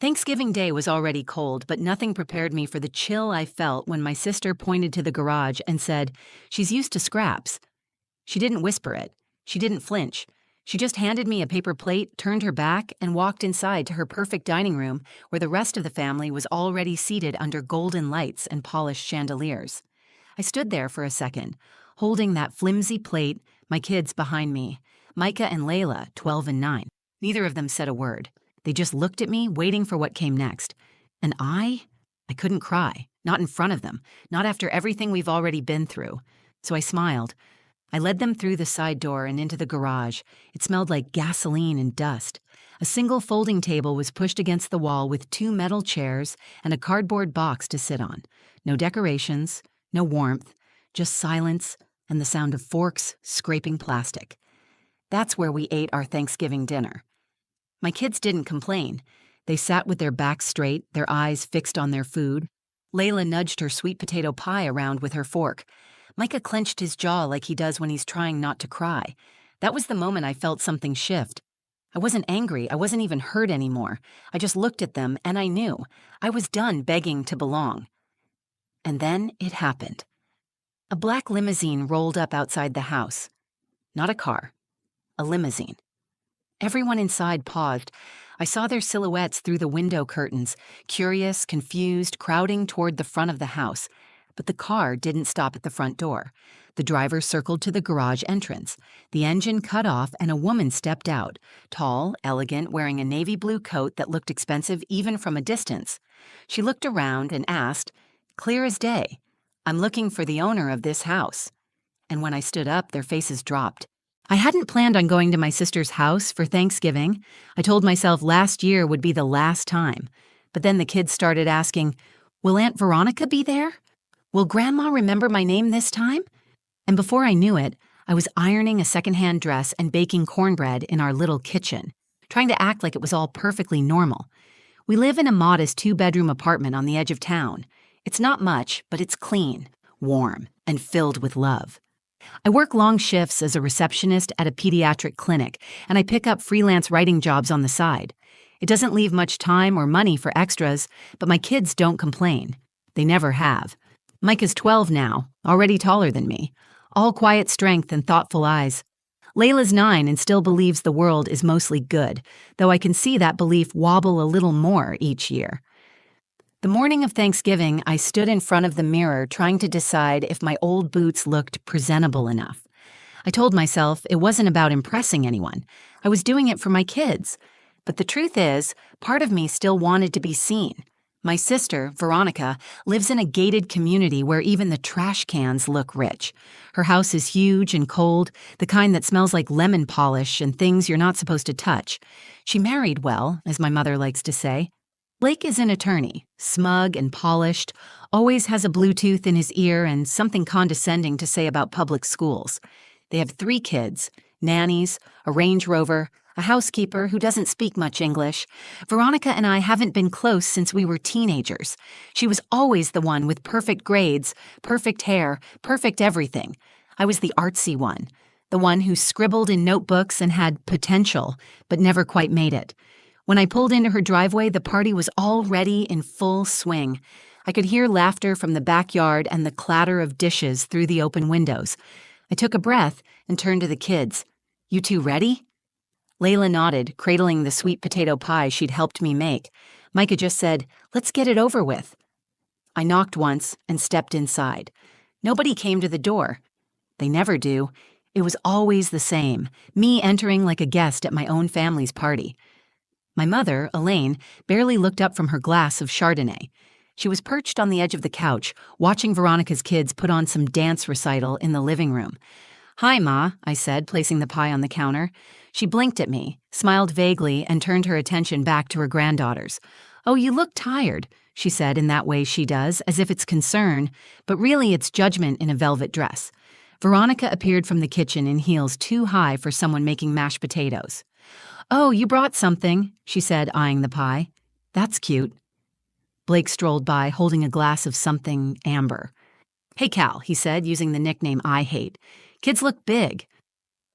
Thanksgiving Day was already cold, but nothing prepared me for the chill I felt when my sister pointed to the garage and said, "She's used to scraps." She didn't whisper it. She didn't flinch. She just handed me a paper plate, turned her back, and walked inside to her perfect dining room where the rest of the family was already seated under golden lights and polished chandeliers. I stood there for a second, holding that flimsy plate, my kids behind me, Micah and Layla, 12 and 9. Neither of them said a word. They just looked at me, waiting for what came next. And I couldn't cry. Not in front of them. Not after everything we've already been through. So I smiled. I led them through the side door and into the garage. It smelled like gasoline and dust. A single folding table was pushed against the wall with 2 metal chairs and a cardboard box to sit on. No decorations, no warmth, just silence and the sound of forks scraping plastic. That's where we ate our Thanksgiving dinner. My kids didn't complain. They sat with their backs straight, their eyes fixed on their food. Layla nudged her sweet potato pie around with her fork. Micah clenched his jaw like he does when he's trying not to cry. That was the moment I felt something shift. I wasn't angry. I wasn't even hurt anymore. I just looked at them and I knew. I was done begging to belong. And then it happened. A black limousine rolled up outside the house. Not a car. A limousine. Everyone inside paused. I saw their silhouettes through the window curtains, curious, confused, crowding toward the front of the house. But the car didn't stop at the front door. The driver circled to the garage entrance. The engine cut off and a woman stepped out, tall, elegant, wearing a navy blue coat that looked expensive even from a distance. She looked around and asked, clear as day, "I'm looking for the owner of this house." And when I stood up, their faces dropped. I hadn't planned on going to my sister's house for Thanksgiving. I told myself last year would be the last time. But then the kids started asking, "Will Aunt Veronica be there? Will Grandma remember my name this time?" And before I knew it, I was ironing a secondhand dress and baking cornbread in our little kitchen, trying to act like it was all perfectly normal. We live in a modest 2-bedroom apartment on the edge of town. It's not much, but it's clean, warm, and filled with love. I work long shifts as a receptionist at a pediatric clinic, and I pick up freelance writing jobs on the side. It doesn't leave much time or money for extras, but my kids don't complain. They never have. Micah's 12 now, already taller than me. All quiet strength and thoughtful eyes. Layla's 9 and still believes the world is mostly good, though I can see that belief wobble a little more each year. The morning of Thanksgiving, I stood in front of the mirror trying to decide if my old boots looked presentable enough. I told myself it wasn't about impressing anyone. I was doing it for my kids. But the truth is, part of me still wanted to be seen. My sister, Veronica, lives in a gated community where even the trash cans look rich. Her house is huge and cold, the kind that smells like lemon polish and things you're not supposed to touch. She married well, as my mother likes to say. Blake is an attorney, smug and polished, always has a Bluetooth in his ear and something condescending to say about public schools. They have 3 kids, nannies, a Range Rover, a housekeeper who doesn't speak much English. Veronica and I haven't been close since we were teenagers. She was always the one with perfect grades, perfect hair, perfect everything. I was the artsy one, the one who scribbled in notebooks and had potential, but never quite made it. When I pulled into her driveway, the party was already in full swing. I could hear laughter from the backyard and the clatter of dishes through the open windows. I took a breath and turned to the kids. "You 2 ready?" Layla nodded, cradling the sweet potato pie she'd helped me make. Micah just said, "Let's get it over with." I knocked once and stepped inside. Nobody came to the door. They never do. It was always the same, me entering like a guest at my own family's party. My mother, Elaine, barely looked up from her glass of Chardonnay. She was perched on the edge of the couch, watching Veronica's kids put on some dance recital in the living room. "Hi, Ma," I said, placing the pie on the counter. She blinked at me, smiled vaguely, and turned her attention back to her granddaughters. "Oh, you look tired," she said in that way she does, as if it's concern, but really it's judgment in a velvet dress. Veronica appeared from the kitchen in heels too high for someone making mashed potatoes. "Oh, you brought something," she said, eyeing the pie. "That's cute." Blake strolled by, holding a glass of something amber. "Hey, Cal," he said, using the nickname I hate. "Kids look big."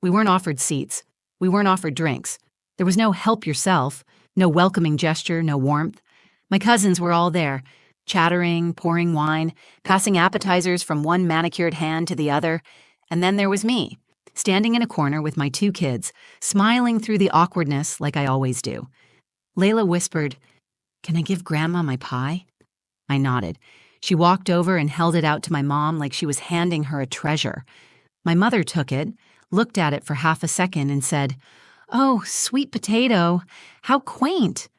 We weren't offered seats. We weren't offered drinks. There was no help yourself, No welcoming gesture, no warmth. My cousins were all there, chattering, pouring wine, passing appetizers from one manicured hand to the other. And then there was me, standing in a corner with my 2 kids, smiling through the awkwardness like I always do. Layla whispered, "Can I give Grandma my pie?" I nodded. She walked over and held it out to my mom like she was handing her a treasure. My mother took it, looked at it for half a second, and said, "Oh, sweet potato, how quaint."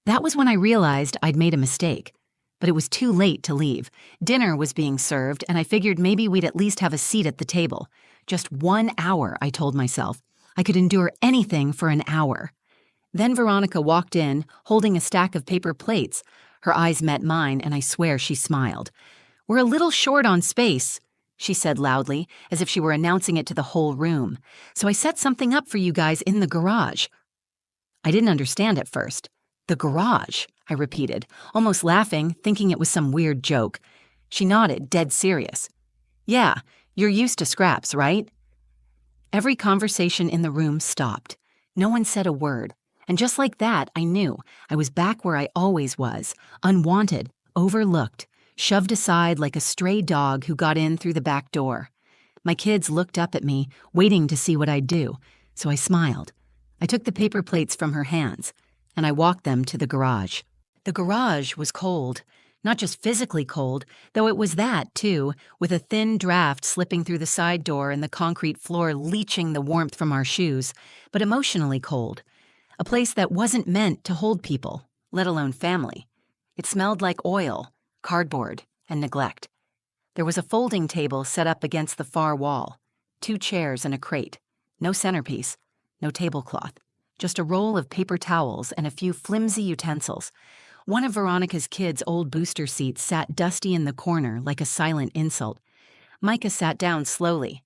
That was when I realized I'd made a mistake. But it was too late to leave. Dinner was being served, and I figured maybe we'd at least have a seat at the table. Just 1 hour, I told myself. I could endure anything for an hour. Then Veronica walked in, holding a stack of paper plates. Her eyes met mine, and I swear she smiled. "We're a little short on space," she said loudly, as if she were announcing it to the whole room. "So I set something up for you guys in the garage." I didn't understand at first. "The garage," I repeated, almost laughing, thinking it was some weird joke. She nodded, dead serious. "Yeah, you're used to scraps, right?" Every conversation in the room stopped. No one said a word. And just like that, I knew I was back where I always was, unwanted, overlooked, shoved aside like a stray dog who got in through the back door. My kids looked up at me, waiting to see what I'd do, so I smiled. I took the paper plates from her hands, and I walked them to the garage. The garage was cold. Not just physically cold, though it was that, too, with a thin draft slipping through the side door and the concrete floor leaching the warmth from our shoes, but emotionally cold. A place that wasn't meant to hold people, let alone family. It smelled like oil, cardboard, and neglect. There was a folding table set up against the far wall, 2 chairs and a crate, no centerpiece, no tablecloth, just a roll of paper towels and a few flimsy utensils. One of Veronica's kids' old booster seats sat dusty in the corner like a silent insult. Micah sat down slowly.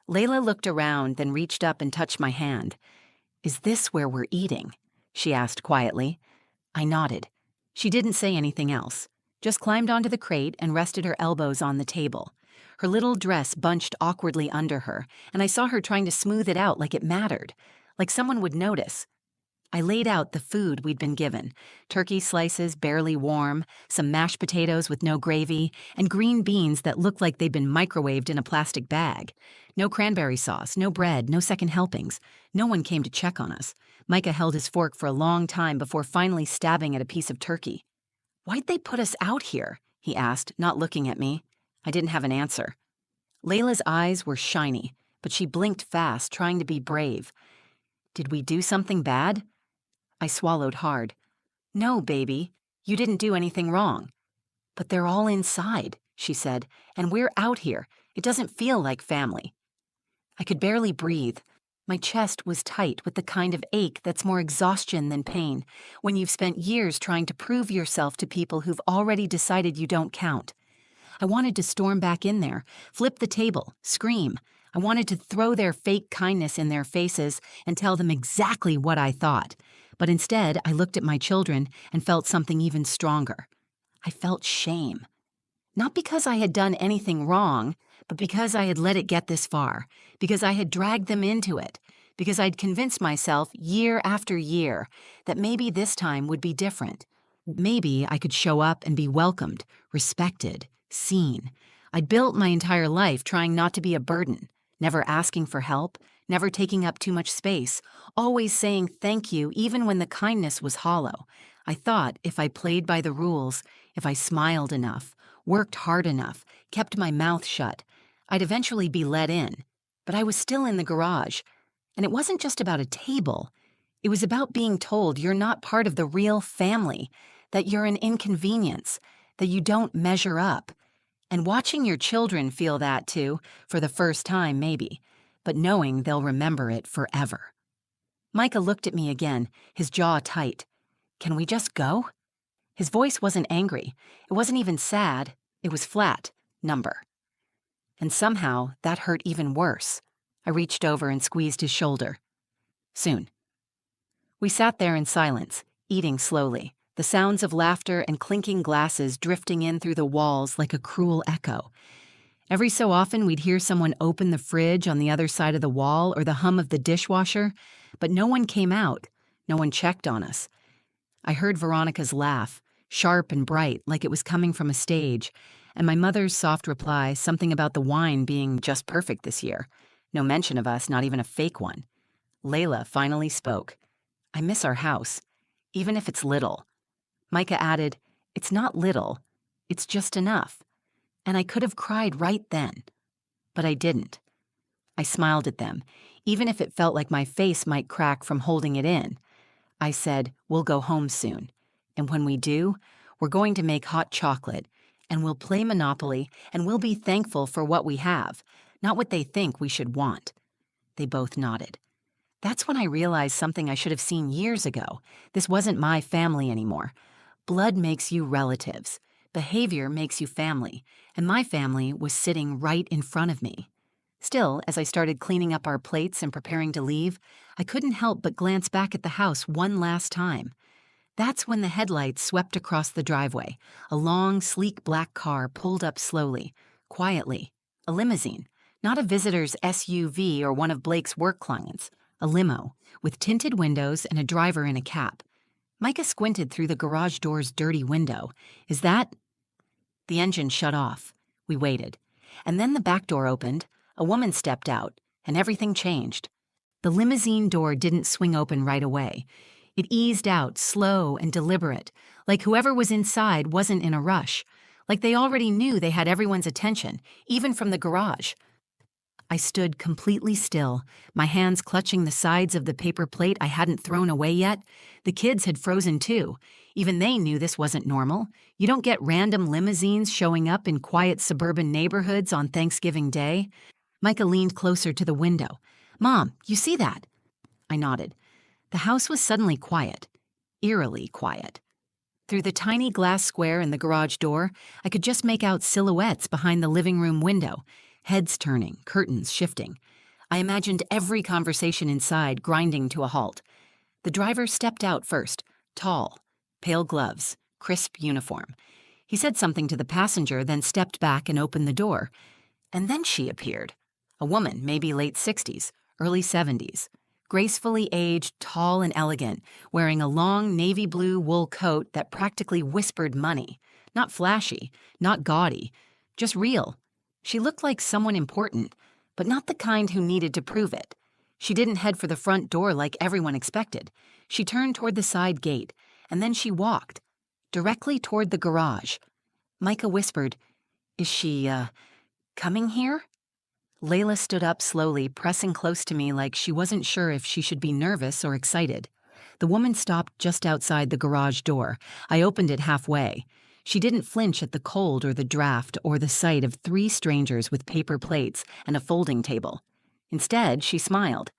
Layla looked around, then reached up and touched my hand. "Is this where we're eating?" she asked quietly. I nodded. She didn't say anything else, just climbed onto the crate and rested her elbows on the table. Her little dress bunched awkwardly under her, and I saw her trying to smooth it out like it mattered, like someone would notice. I laid out the food we'd been given, turkey slices barely warm, some mashed potatoes with no gravy, and green beans that looked like they'd been microwaved in a plastic bag. No cranberry sauce, no bread, no second helpings. No one came to check on us. Micah held his fork for a long time before finally stabbing at a piece of turkey. "Why'd they put us out here?" he asked, not looking at me. I didn't have an answer. Layla's eyes were shiny, but she blinked fast, trying to be brave. "Did we do something bad?" I swallowed hard. "No, baby, you didn't do anything wrong." "But they're all inside," she said, "and we're out here. It doesn't feel like family." I could barely breathe. My chest was tight with the kind of ache that's more exhaustion than pain, when you've spent years trying to prove yourself to people who've already decided you don't count. I wanted to storm back in there, flip the table, scream. I wanted to throw their fake kindness in their faces and tell them exactly what I thought. But instead, I looked at my children and felt something even stronger. I felt shame. Not because I had done anything wrong, but because I had let it get this far, because I had dragged them into it, because I'd convinced myself year after year that maybe this time would be different. Maybe I could show up and be welcomed, respected, seen. I'd built my entire life trying not to be a burden, never asking for help, never taking up too much space, always saying thank you even when the kindness was hollow. I thought if I played by the rules, if I smiled enough, worked hard enough, kept my mouth shut, I'd eventually be let in. But I was still in the garage. And it wasn't just about a table. It was about being told you're not part of the real family, that you're an inconvenience, that you don't measure up. And watching your children feel that too, for the first time maybe, but knowing they'll remember it forever. Micah looked at me again, his jaw tight. "Can we just go?" His voice wasn't angry. It wasn't even sad. It was flat, number. And somehow that hurt even worse. I reached over and squeezed his shoulder. "Soon." We sat there in silence, eating slowly, the sounds of laughter and clinking glasses drifting in through the walls like a cruel echo. Every so often we'd hear someone open the fridge on the other side of the wall or the hum of the dishwasher, but no one came out, no one checked on us. I heard Veronica's laugh, sharp and bright, like it was coming from a stage, and my mother's soft reply, something about the wine being just perfect this year. No mention of us, not even a fake one. Layla finally spoke. I miss our house, even if it's little. Micah added, it's not little, it's just enough. And I could have cried right then. But I didn't. I smiled at them, even if it felt like my face might crack from holding it in. I said, we'll go home soon. And when we do, we're going to make hot chocolate, and we'll play Monopoly, and we'll be thankful for what we have, not what they think we should want. They both nodded. That's when I realized something I should have seen years ago. This wasn't my family anymore. Blood makes you relatives. Behavior makes you family. And my family was sitting right in front of me. Still, as I started cleaning up our plates and preparing to leave, I couldn't help but glance back at the house one last time. That's when the headlights swept across the driveway. A long, sleek black car pulled up slowly, quietly. A limousine, not a visitor's SUV or one of Blake's work clients. A limo, with tinted windows and a driver in a cap. Micah squinted through the garage door's dirty window. Is that? The engine shut off. We waited. And then the back door opened. A woman stepped out, and everything changed. The limousine door didn't swing open right away. It eased out, slow and deliberate, like whoever was inside wasn't in a rush, like they already knew they had everyone's attention, even from the garage. I stood completely still, my hands clutching the sides of the paper plate I hadn't thrown away yet. The kids had frozen too. Even they knew this wasn't normal. You don't get random limousines showing up in quiet suburban neighborhoods on Thanksgiving Day. Micah leaned closer to the window. Mom, you see that? I nodded. The house was suddenly quiet, eerily quiet. Through the tiny glass square in the garage door, I could just make out silhouettes behind the living room window, heads turning, curtains shifting. I imagined every conversation inside grinding to a halt. The driver stepped out first, tall, pale gloves, crisp uniform. He said something to the passenger, then stepped back and opened the door. And then she appeared. A woman, maybe late 60s, early 70s. Gracefully aged, tall and elegant, wearing a long navy blue wool coat that practically whispered money. Not flashy, not gaudy, just real. She looked like someone important, but not the kind who needed to prove it. She didn't head for the front door like everyone expected. She turned toward the side gate, and then she walked, directly toward the garage. Micah whispered, Is she, coming here? Layla stood up slowly, pressing close to me like she wasn't sure if she should be nervous or excited. The woman stopped just outside the garage door. I opened it halfway. She didn't flinch at the cold or the draft or the sight of 3 strangers with paper plates and a folding table. Instead, she smiled.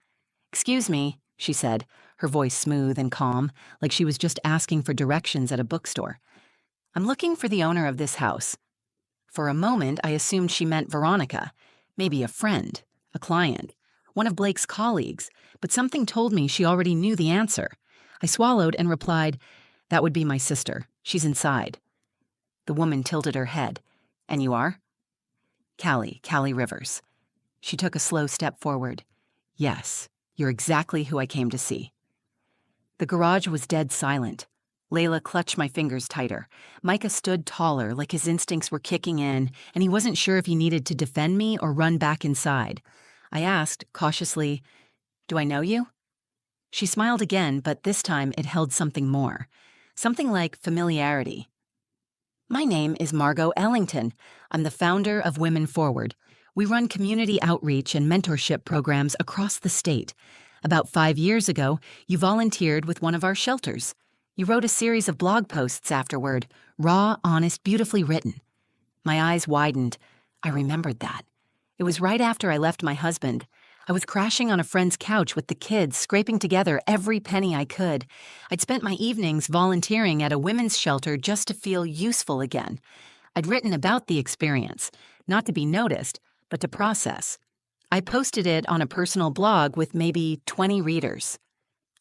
Excuse me, she said, her voice smooth and calm, like she was just asking for directions at a bookstore. I'm looking for the owner of this house. For a moment, I assumed she meant Veronica. Maybe a friend, a client, one of Blake's colleagues, but something told me she already knew the answer. I swallowed and replied, That would be my sister. She's inside. The woman tilted her head. And you are? Callie Rivers. She took a slow step forward. Yes, you're exactly who I came to see. The garage was dead silent. Layla clutched my fingers tighter. Micah stood taller, like his instincts were kicking in, and he wasn't sure if he needed to defend me or run back inside. I asked, cautiously, Do I know you? She smiled again, but this time it held something more. Something like familiarity. My name is Margot Ellington. I'm the founder of Women Forward. We run community outreach and mentorship programs across the state. About 5 years ago, you volunteered with one of our shelters. You wrote a series of blog posts afterward, raw, honest, beautifully written. My eyes widened. I remembered that. It was right after I left my husband. I was crashing on a friend's couch with the kids, scraping together every penny I could. I'd spent my evenings volunteering at a women's shelter just to feel useful again. I'd written about the experience, not to be noticed, but to process. I posted it on a personal blog with maybe 20 readers.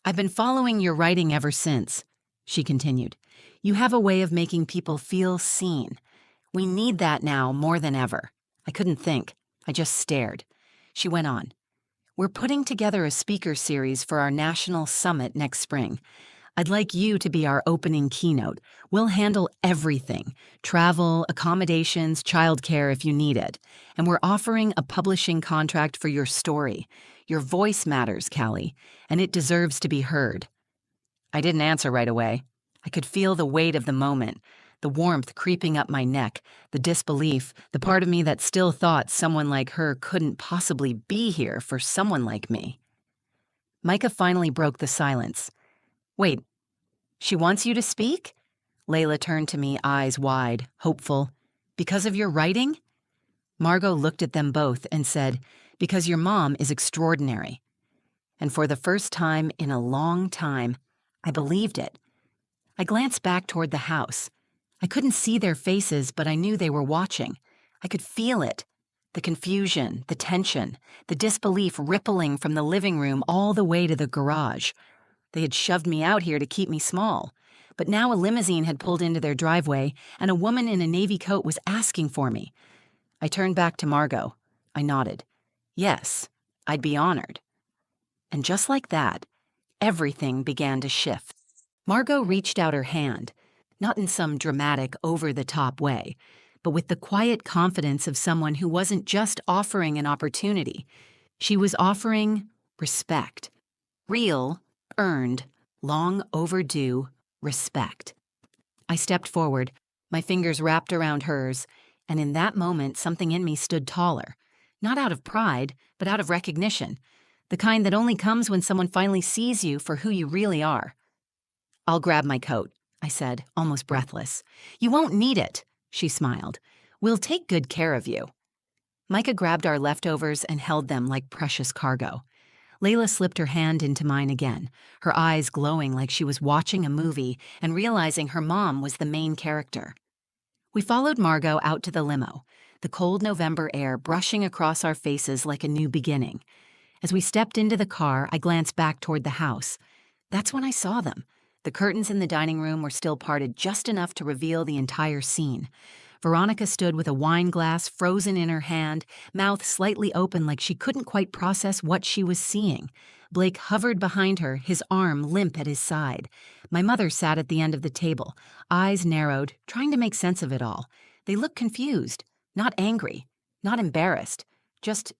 I've been following your writing ever since, she continued. You have a way of making people feel seen. We need that now more than ever. I couldn't think. I just stared. She went on. We're putting together a speaker series for our national summit next spring. I'd like you to be our opening keynote. We'll handle everything: travel, accommodations, childcare if you need it. And we're offering a publishing contract for your story. Your voice matters, Callie, and it deserves to be heard." I didn't answer right away. I could feel the weight of the moment, the warmth creeping up my neck, the disbelief, the part of me that still thought someone like her couldn't possibly be here for someone like me. Micah finally broke the silence. "Wait, she wants you to speak?" Layla turned to me, eyes wide, hopeful. "Because of your writing?" Margot looked at them both and said, "Because your mom is extraordinary." And for the first time in a long time, I believed it. I glanced back toward the house. I couldn't see their faces, but I knew they were watching. I could feel it. The confusion, the tension, the disbelief rippling from the living room all the way to the garage. They had shoved me out here to keep me small. But now a limousine had pulled into their driveway, and a woman in a navy coat was asking for me. I turned back to Margot. I nodded. Yes, I'd be honored. And just like that, everything began to shift. Margot reached out her hand, not in some dramatic, over-the-top way, but with the quiet confidence of someone who wasn't just offering an opportunity. She was offering respect. Real, earned, long overdue respect. I stepped forward, my fingers wrapped around hers, and in that moment something in me stood taller. Not out of pride, but out of recognition. The kind that only comes when someone finally sees you for who you really are. "I'll grab my coat," I said, almost breathless. "You won't need it," she smiled. "We'll take good care of you." Micah grabbed our leftovers and held them like precious cargo. Layla slipped her hand into mine again, her eyes glowing like she was watching a movie and realizing her mom was the main character. We followed Margot out to the limo, the cold November air brushing across our faces like a new beginning. As we stepped into the car, I glanced back toward the house. That's when I saw them. The curtains in the dining room were still parted just enough to reveal the entire scene. Veronica stood with a wine glass frozen in her hand, mouth slightly open like she couldn't quite process what she was seeing. Blake hovered behind her, his arm limp at his side. My mother sat at the end of the table, eyes narrowed, trying to make sense of it all. They looked confused, not angry, not embarrassed, just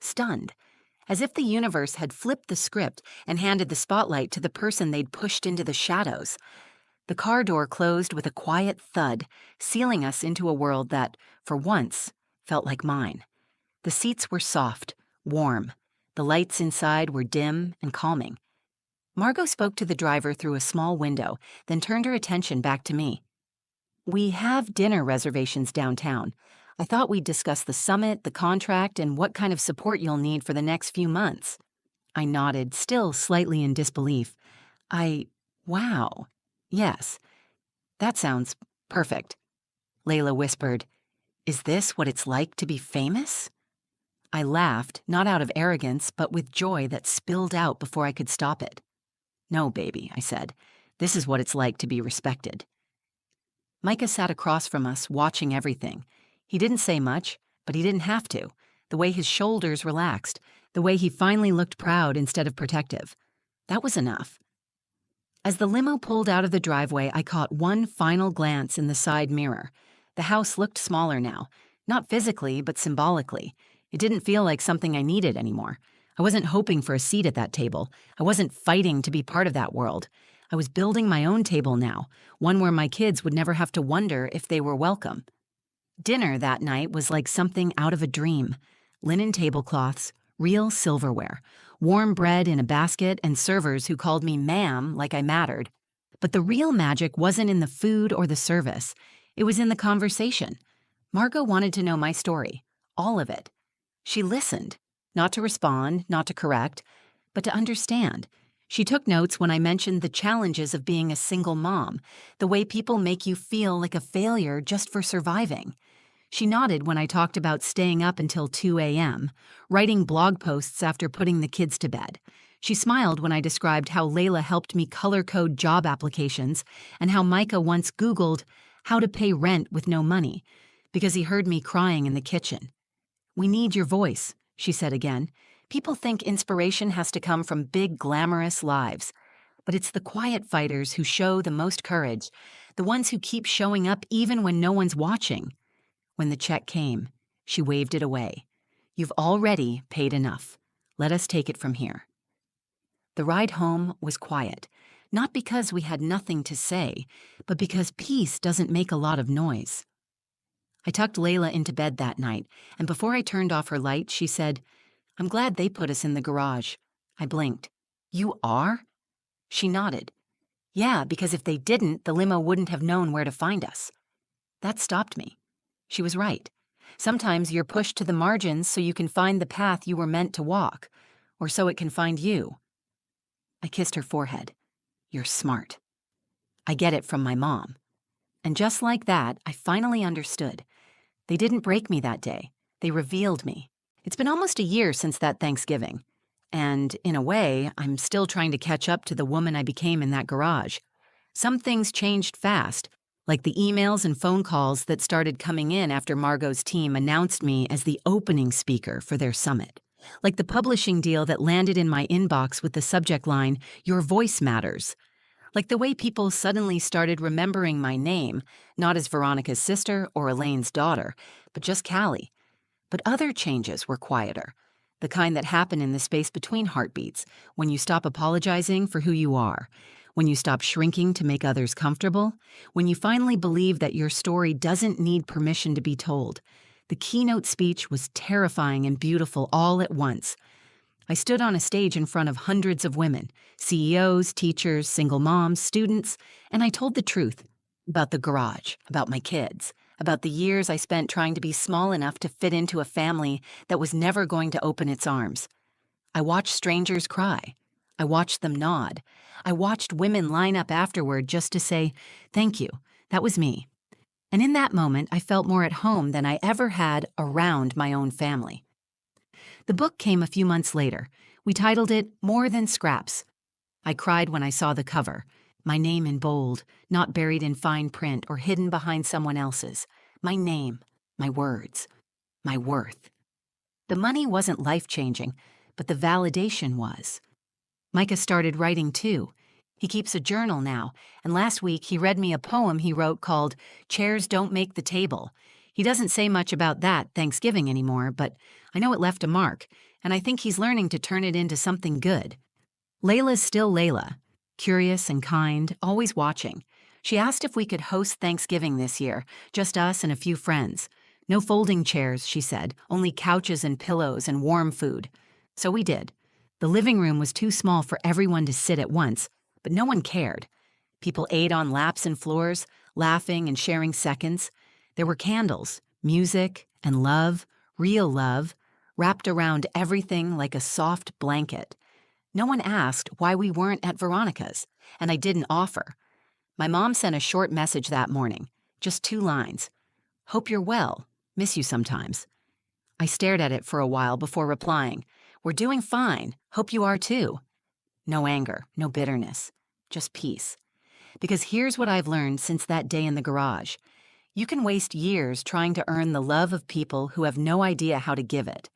stunned. As if the universe had flipped the script and handed the spotlight to the person they'd pushed into the shadows. The car door closed with a quiet thud, sealing us into a world that, for once, felt like mine. The seats were soft, warm. The lights inside were dim and calming. Margot spoke to the driver through a small window, then turned her attention back to me. "We have dinner reservations downtown. I thought we'd discuss the summit, the contract, and what kind of support you'll need for the next few months." I nodded, still slightly in disbelief. Wow. Yes. That sounds perfect. Layla whispered, "Is this what it's like to be famous?" I laughed, not out of arrogance, but with joy that spilled out before I could stop it. "No, baby," I said. "This is what it's like to be respected." Micah sat across from us, watching everything. He didn't say much, but he didn't have to. The way his shoulders relaxed, the way he finally looked proud instead of protective. That was enough. As the limo pulled out of the driveway, I caught one final glance in the side mirror. The house looked smaller now, not physically, but symbolically. It didn't feel like something I needed anymore. I wasn't hoping for a seat at that table. I wasn't fighting to be part of that world. I was building my own table now, one where my kids would never have to wonder if they were welcome. Dinner that night was like something out of a dream. Linen tablecloths, real silverware, warm bread in a basket, and servers who called me ma'am like I mattered. But the real magic wasn't in the food or the service. It was in the conversation. Margot wanted to know my story, all of it. She listened, not to respond, not to correct, but to understand. She took notes when I mentioned the challenges of being a single mom, the way people make you feel like a failure just for surviving. She nodded when I talked about staying up until 2 a.m., writing blog posts after putting the kids to bed. She smiled when I described how Layla helped me color code job applications and how Micah once Googled how to pay rent with no money because he heard me crying in the kitchen. "We need your voice," she said again. "People think inspiration has to come from big, glamorous lives. But it's the quiet fighters who show the most courage, the ones who keep showing up even when no one's watching. When the check came, she waved it away. You've already paid enough. Let us take it from here. The ride home was quiet, not because we had nothing to say, but because peace doesn't make a lot of noise. I tucked Layla into bed that night, and before I turned off her light, she said, "I'm glad they put us in the garage." I blinked. "You are?" She nodded. "Yeah, because if they didn't, the limo wouldn't have known where to find us." That stopped me. She was right. Sometimes you're pushed to the margins so you can find the path you were meant to walk, or so it can find you. I kissed her forehead. "You're smart." I get it from my mom. And just like that, I finally understood. They didn't break me that day. They revealed me. It's been almost a year since that Thanksgiving. And, in a way, I'm still trying to catch up to the woman I became in that garage. Some things changed fast, like the emails and phone calls that started coming in after Margot's team announced me as the opening speaker for their summit. Like the publishing deal that landed in my inbox with the subject line, "Your voice matters." Like the way people suddenly started remembering my name, not as Veronica's sister or Elaine's daughter, but just Callie. But other changes were quieter, the kind that happen in the space between heartbeats, when you stop apologizing for who you are, when you stop shrinking to make others comfortable, when you finally believe that your story doesn't need permission to be told. The keynote speech was terrifying and beautiful all at once. I stood on a stage in front of hundreds of women, CEOs, teachers, single moms, students, and I told the truth about the garage, about my kids, about the years I spent trying to be small enough to fit into a family that was never going to open its arms. I watched strangers cry. I watched them nod. I watched women line up afterward just to say, "Thank you, that was me." And in that moment, I felt more at home than I ever had around my own family. The book came a few months later. We titled it More Than Scraps. I cried when I saw the cover. My name in bold, not buried in fine print or hidden behind someone else's. My name, my words, my worth. The money wasn't life-changing, but the validation was. Micah started writing too. He keeps a journal now, and last week he read me a poem he wrote called "Chairs Don't Make the Table." He doesn't say much about that Thanksgiving anymore, but I know it left a mark, and I think he's learning to turn it into something good. Layla's still Layla, curious and kind, always watching. She asked if we could host Thanksgiving this year, just us and a few friends. No folding chairs, she said, only couches and pillows and warm food. So we did. The living room was too small for everyone to sit at once, but no one cared. People ate on laps and floors, laughing and sharing seconds. There were candles, music, and love, real love, wrapped around everything like a soft blanket. No one asked why we weren't at Veronica's, and I didn't offer. My mom sent a short message that morning, just 2 lines. "Hope you're well. Miss you sometimes." I stared at it for a while before replying. "We're doing fine. Hope you are too." No anger, no bitterness, just peace. Because here's what I've learned since that day in the garage. You can waste years trying to earn the love of people who have no idea how to give it.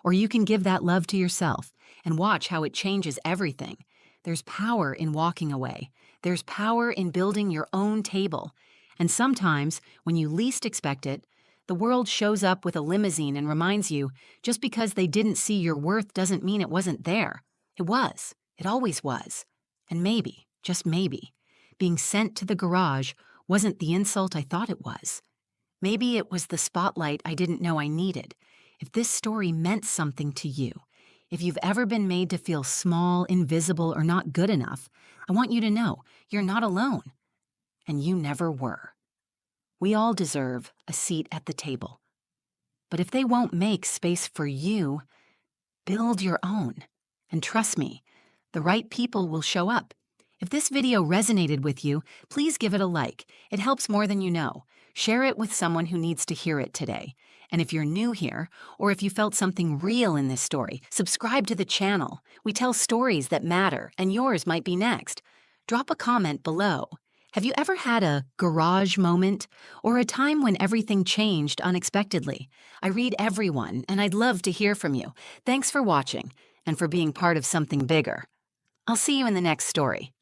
Or you can give that love to yourself and watch how it changes everything. There's power in walking away. There's power in building your own table. And sometimes, when you least expect it, the world shows up with a limousine and reminds you, just because they didn't see your worth doesn't mean it wasn't there. It was. It always was. And maybe, just maybe, being sent to the garage wasn't the insult I thought it was. Maybe it was the spotlight I didn't know I needed. If this story meant something to you, if you've ever been made to feel small, invisible, or not good enough, I want you to know you're not alone. And you never were. We all deserve a seat at the table. But if they won't make space for you, build your own. And trust me, the right people will show up. If this video resonated with you, please give it a like. It helps more than you know. Share it with someone who needs to hear it today. And if you're new here, or if you felt something real in this story, subscribe to the channel. We tell stories that matter, and yours might be next. Drop a comment below. Have you ever had a garage moment, or a time when everything changed unexpectedly? I read everyone, and I'd love to hear from you. Thanks for watching, and for being part of something bigger. I'll see you in the next story.